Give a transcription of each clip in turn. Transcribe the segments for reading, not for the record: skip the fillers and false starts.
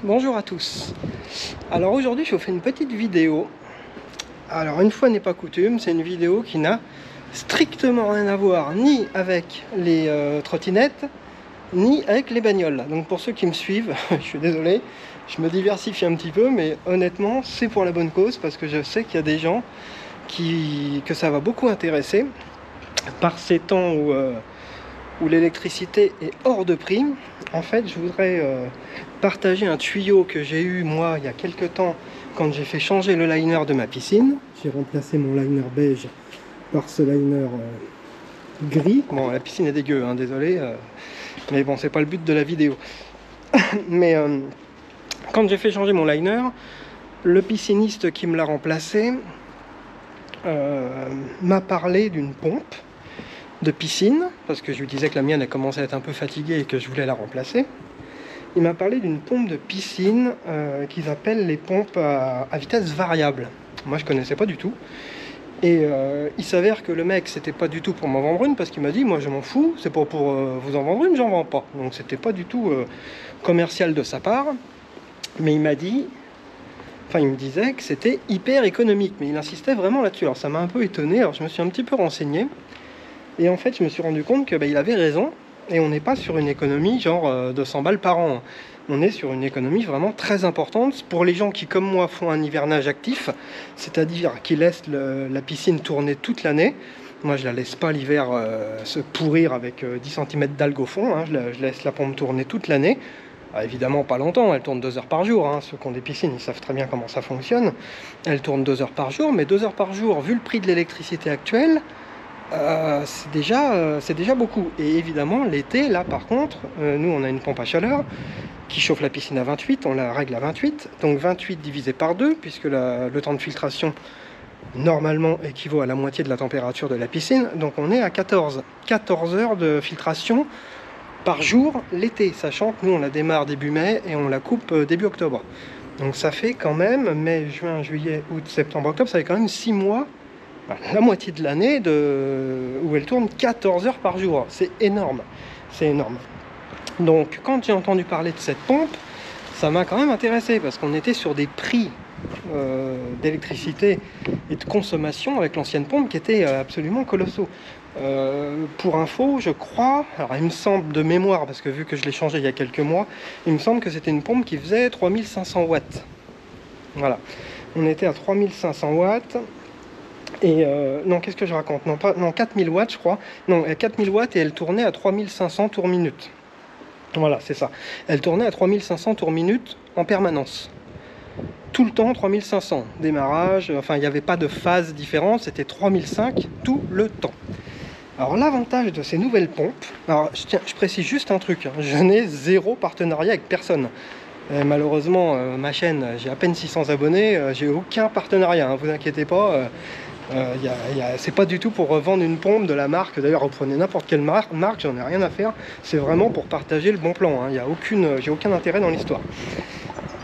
Bonjour à tous. Alors aujourd'hui je vous fais une petite vidéo. Alors une fois n'est pas coutume, c'est une vidéo qui n'a strictement rien à voir ni avec les trottinettes ni avec les bagnoles. Donc pour ceux qui me suivent, je suis désolé, je me diversifie un petit peu, mais honnêtement c'est pour la bonne cause parce que je sais qu'il y a des gens que ça va beaucoup intéresser par ces temps où l'électricité est hors de prix. En fait, je voudrais partager un tuyau que j'ai eu moi il y a quelques temps quand j'ai fait changer le liner de ma piscine. J'ai remplacé mon liner beige par ce liner gris. Bon, la piscine est dégueu, hein, désolé, mais bon, c'est pas le but de la vidéo. Mais quand j'ai fait changer mon liner, le pisciniste qui me l'a remplacé m'a parlé d'une pompe de piscine, parce que je lui disais que la mienne a commencé à être un peu fatiguée et que je voulais la remplacer. Il m'a parlé d'une pompe de piscine qu'ils appellent les pompes à vitesse variable. Moi je connaissais pas du tout. Et il s'avère que le mec c'était pas du tout pour m'en vendre une, parce qu'il m'a dit moi je m'en fous, c'est pas pour vous en vendre une, j'en vends pas. Donc c'était pas du tout commercial de sa part. Mais il m'a dit, enfin il me disait que c'était hyper économique, mais il insistait vraiment là-dessus. Alors ça m'a un peu étonné, alors je me suis un petit peu renseigné. Et en fait, je me suis rendu compte que il avait raison. Et on n'est pas sur une économie genre de 100 balles par an. On est sur une économie vraiment très importante pour les gens qui, comme moi, font un hivernage actif, c'est-à-dire qui laissent la piscine tourner toute l'année. Moi, je la laisse pas l'hiver se pourrir avec 10 cm d'algues au fond. Hein. Je laisse la pompe tourner toute l'année. Évidemment, pas longtemps. Elle tourne 2 heures par jour. Hein. Ceux qui ont des piscines, ils savent très bien comment ça fonctionne. Elle tourne 2 heures par jour. Mais 2 heures par jour, vu le prix de l'électricité actuelle, c'est déjà beaucoup. Et évidemment l'été là par contre nous on a une pompe à chaleur qui chauffe la piscine à 28, on la règle à 28, donc 28 divisé par 2 puisque le temps de filtration normalement équivaut à la moitié de la température de la piscine, donc on est à 14 heures de filtration par jour l'été, sachant que nous on la démarre début mai et on la coupe début octobre, donc ça fait quand même mai, juin, juillet, août, septembre, octobre, ça fait quand même 6 mois, la moitié de l'année où elle tourne 14 heures par jour. C'est énorme. C'est énorme. Donc quand j'ai entendu parler de cette pompe, ça m'a quand même intéressé parce qu'on était sur des prix d'électricité et de consommation avec l'ancienne pompe qui étaient absolument colossaux. Pour info, je crois, alors il me semble de mémoire, parce que vu que je l'ai changé il y a quelques mois, il me semble que c'était une pompe qui faisait 3500 watts. Voilà. On était à 3500 watts. Et non, qu'est-ce que je raconte? Non, 4000 watts, je crois. Non, 4000 watts et elle tournait à 3500 tours minute. Voilà, c'est ça. Elle tournait à 3500 tours minute en permanence. Tout le temps, 3500. Démarrage, enfin, il n'y avait pas de phase différente, c'était 3005 tout le temps. Alors, l'avantage de ces nouvelles pompes, alors je précise juste un truc, hein, je n'ai zéro partenariat avec personne. Malheureusement, ma chaîne, j'ai à peine 600 abonnés, j'ai aucun partenariat, hein, vous inquiétez pas. C'est pas du tout pour revendre une pompe de la marque. D'ailleurs, reprenez n'importe quelle marque, j'en ai rien à faire. C'est vraiment pour partager le bon plan. Hein. J'ai aucun intérêt dans l'histoire.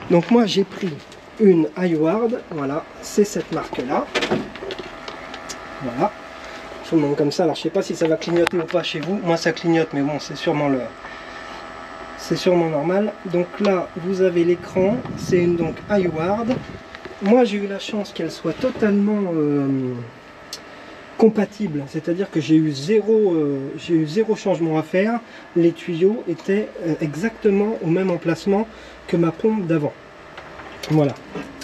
Donc moi, j'ai pris une Hayward. Voilà, c'est cette marque-là. Voilà. Je vous le montre comme ça. Alors, je sais pas si ça va clignoter ou pas chez vous. Moi, ça clignote, mais bon, c'est sûrement normal. Donc là, vous avez l'écran. C'est une donc Hayward. Moi j'ai eu la chance qu'elle soit totalement compatible, c'est-à-dire que j'ai eu zéro changement à faire. Les tuyaux étaient exactement au même emplacement que ma pompe d'avant. Voilà,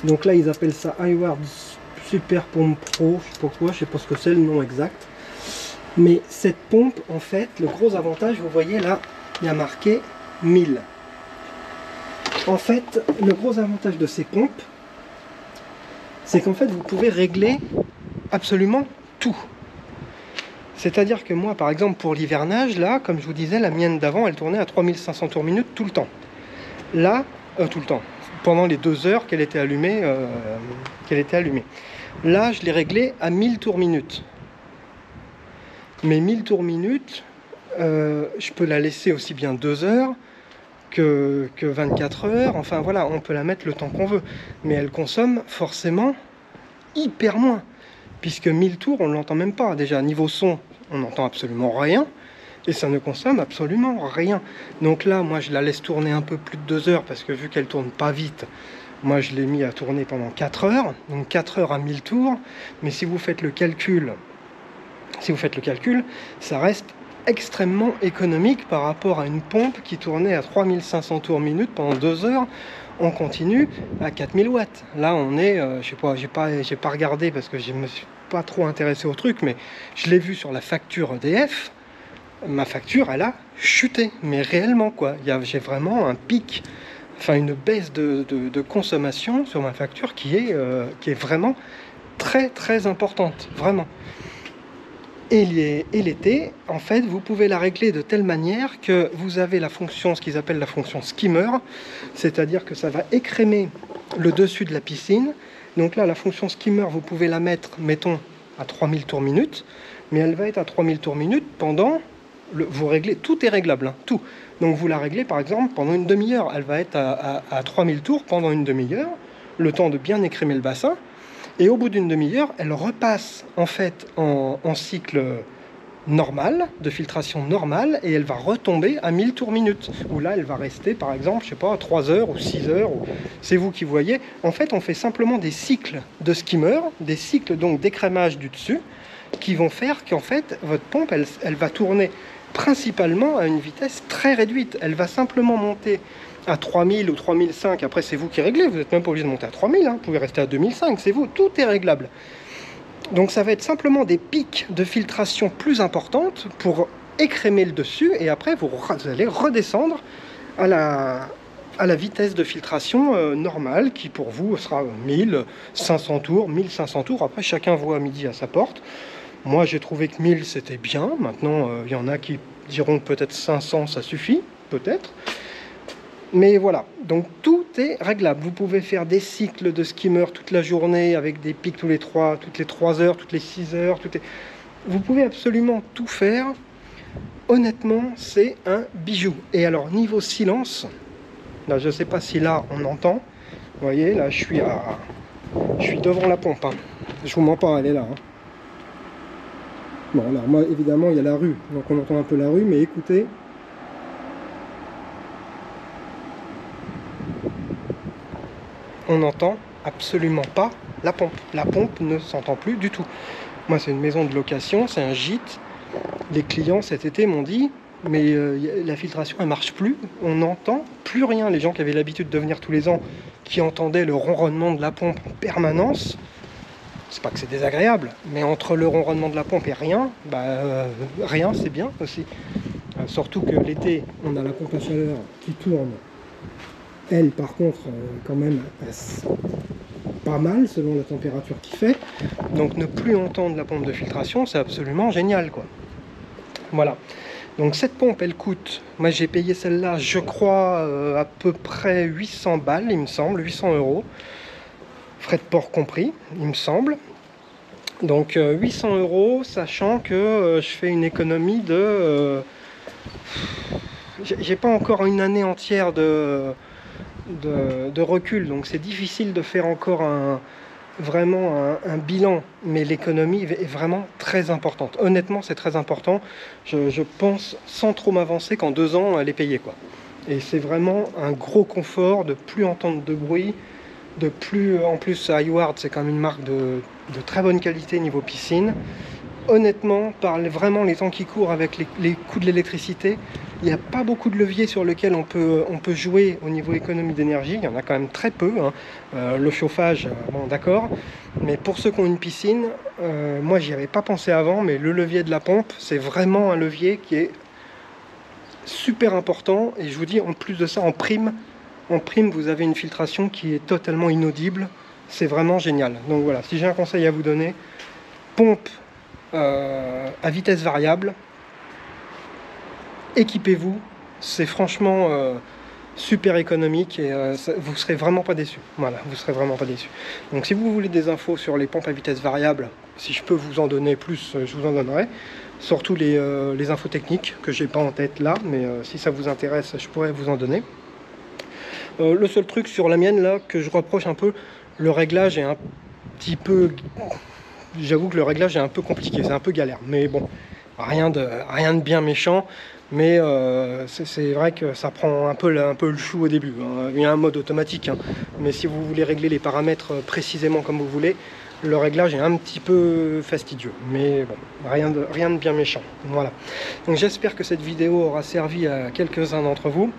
donc là ils appellent ça Hayward Super Pompe Pro, je sais pas quoi, je sais pas ce que c'est le nom exact. Mais cette pompe, en fait, le gros avantage, vous voyez là, il y a marqué 1000. En fait, le gros avantage de ces pompes, c'est qu'en fait vous pouvez régler absolument tout. C'est-à-dire que moi par exemple pour l'hivernage, là comme je vous disais, la mienne d'avant elle tournait à 3500 tours minute tout le temps. Là, tout le temps, pendant les 2 heures qu'elle était allumée, Là je l'ai réglé à 1000 tours minute. Mais 1000 tours minute, je peux la laisser aussi bien 2 heures que 24 heures, enfin voilà, on peut la mettre le temps qu'on veut, mais elle consomme forcément hyper moins, puisque 1000 tours on ne l'entend même pas. Déjà niveau son on n'entend absolument rien, Et ça ne consomme absolument rien. Donc là, moi, je la laisse tourner un peu plus de 2 heures, parce que vu qu'elle tourne pas vite, moi, je l'ai mis à tourner pendant 4 heures. Donc 4 heures à 1000 tours. Mais si vous faites le calcul, ça reste extrêmement économique par rapport à une pompe qui tournait à 3500 tours minute pendant 2 heures. On continue à 4000 watts. Là, on est, je sais pas, j'ai pas regardé parce que je me suis pas trop intéressé au truc, mais je l'ai vu sur la facture EDF. Ma facture, elle a chuté, mais réellement quoi. J'ai vraiment un pic, enfin une baisse de consommation sur ma facture qui est vraiment très très importante, vraiment. Et l'été, en fait, vous pouvez la régler de telle manière que vous avez la fonction, ce qu'ils appellent la fonction skimmer, c'est-à-dire que ça va écrémer le dessus de la piscine. Donc là, la fonction skimmer, vous pouvez la mettre, mettons, à 3000 tours minute, mais elle va être à 3000 tours minute pendant, vous réglez, tout est réglable, hein, tout. Donc vous la réglez, par exemple, pendant une demi-heure. Elle va être à 3000 tours pendant une demi-heure, le temps de bien écrémer le bassin. Et au bout d'une demi-heure, elle repasse en fait en cycle normal, de filtration normale, et elle va retomber à 1000 tours minute. Où là, elle va rester, par exemple, je sais pas, 3 heures ou 6 heures, c'est vous qui voyez. En fait, on fait simplement des cycles de skimmer, des cycles donc d'écrémage du dessus, qui vont faire qu'en fait, votre pompe, elle va tourner principalement à une vitesse très réduite. Elle va simplement monter à 3000 ou 3005, après c'est vous qui réglez, vous n'êtes même pas obligé de monter à 3000, hein. Vous pouvez rester à 2005, c'est vous, tout est réglable. Donc ça va être simplement des pics de filtration plus importantes pour écrémer le dessus, et après vous allez redescendre à la vitesse de filtration normale, qui pour vous sera 1500 tours, 1500 tours, après chacun voit à midi à sa porte. Moi j'ai trouvé que 1000 c'était bien, maintenant il y en a qui diront peut-être 500 ça suffit, peut-être. Mais voilà, donc tout est réglable. Vous pouvez faire des cycles de skimmer toute la journée avec des pics toutes les 3 heures, toutes les 6 heures. Vous pouvez absolument tout faire. Honnêtement, c'est un bijou. Et alors, niveau silence, là, je ne sais pas si là, on entend. Vous voyez, là, je suis devant la pompe. Hein. Je vous mens pas, elle est là. Hein. Bon, alors moi, évidemment, il y a la rue. Donc, on entend un peu la rue, mais écoutez... on n'entend absolument pas la pompe. La pompe ne s'entend plus du tout. Moi, c'est une maison de location, c'est un gîte. Les clients cet été m'ont dit, mais la filtration, elle marche plus. On n'entend plus rien. Les gens qui avaient l'habitude de venir tous les ans, qui entendaient le ronronnement de la pompe en permanence, c'est pas que c'est désagréable, mais entre le ronronnement de la pompe et rien, rien, c'est bien aussi. Surtout que l'été, on a la pompe à chaleur qui tourne. Elle, par contre, quand même, passe pas mal selon la température qu'il fait. Donc, ne plus entendre la pompe de filtration, c'est absolument génial, quoi. Voilà. Donc, cette pompe, elle coûte... Moi, j'ai payé celle-là, je crois, à peu près 800 balles, il me semble, 800 €. Frais de port compris, il me semble. Donc, 800 €, sachant que je fais une économie de... j'ai pas encore une année entière de recul, donc c'est difficile de faire encore vraiment un bilan, mais l'économie est vraiment très importante. Honnêtement, c'est très important. Je pense, sans trop m'avancer, qu'en 2 ans, elle est payée, quoi. Et c'est vraiment un gros confort de plus entendre de bruit, de plus... En plus, Hayward, c'est quand même une marque de très bonne qualité niveau piscine. Honnêtement, par vraiment les temps qui courent avec les coûts de l'électricité, il n'y a pas beaucoup de leviers sur lesquels on peut jouer au niveau économie d'énergie. Il y en a quand même très peu. Hein. Le chauffage, bon d'accord. Mais pour ceux qui ont une piscine, moi j'y avais pas pensé avant, mais le levier de la pompe, c'est vraiment un levier qui est super important. Et je vous dis, en plus de ça, en prime, vous avez une filtration qui est totalement inaudible. C'est vraiment génial. Donc voilà, si j'ai un conseil à vous donner, pompe à vitesse variable, équipez-vous, c'est franchement super économique et vous serez vraiment pas déçus. Voilà, vous serez vraiment pas déçus. Donc si vous voulez des infos sur les pompes à vitesse variable, si je peux vous en donner plus, je vous en donnerai. Surtout les infos techniques que j'ai pas en tête là, mais si ça vous intéresse, je pourrais vous en donner. Le seul truc sur la mienne là que je reproche un peu, le réglage est un petit peu... J'avoue que le réglage est un peu compliqué, c'est un peu galère, mais bon, Rien de bien méchant, mais c'est vrai que ça prend un peu le chou au début, hein. Il y a un mode automatique, hein, mais si vous voulez régler les paramètres précisément comme vous voulez, le réglage est un petit peu fastidieux, mais bon, rien de bien méchant. Voilà. Donc j'espère que cette vidéo aura servi à quelques-uns d'entre vous.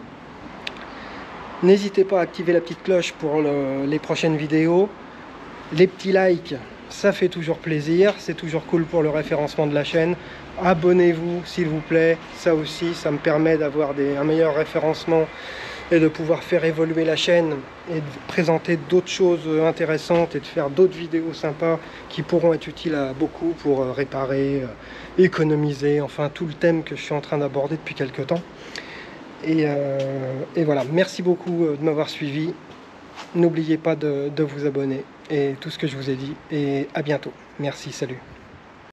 N'hésitez pas à activer la petite cloche pour les prochaines vidéos. Les petits likes, ça fait toujours plaisir, c'est toujours cool pour le référencement de la chaîne. Abonnez-vous s'il vous plaît, ça aussi, ça me permet d'avoir un meilleur référencement et de pouvoir faire évoluer la chaîne et de présenter d'autres choses intéressantes et de faire d'autres vidéos sympas qui pourront être utiles à beaucoup pour réparer, économiser, enfin tout le thème que je suis en train d'aborder depuis quelques temps. Et voilà, merci beaucoup de m'avoir suivi. N'oubliez pas de vous abonner et tout ce que je vous ai dit. Et à bientôt. Merci, salut.